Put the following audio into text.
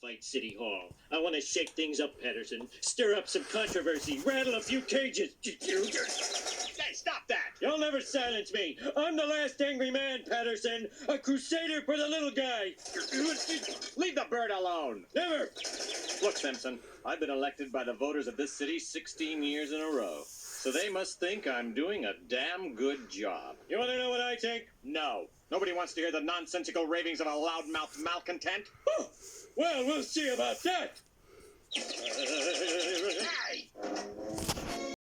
fight City Hall. I want to shake things up, Patterson. Stir up some controversy. Rattle a few cages. Hey, stop that! You'll never silence me. I'm the last angry man, Patterson. A crusader for the little guy. Leave the bird alone. Never. Look, Simpson, I've been elected by the voters of this city 16 years in a row. So they must think I'm doing a damn good job. You want to know what I think? No. Nobody wants to hear the nonsensical ravings of a loudmouth malcontent. Oh, well, we'll see about that. Hey!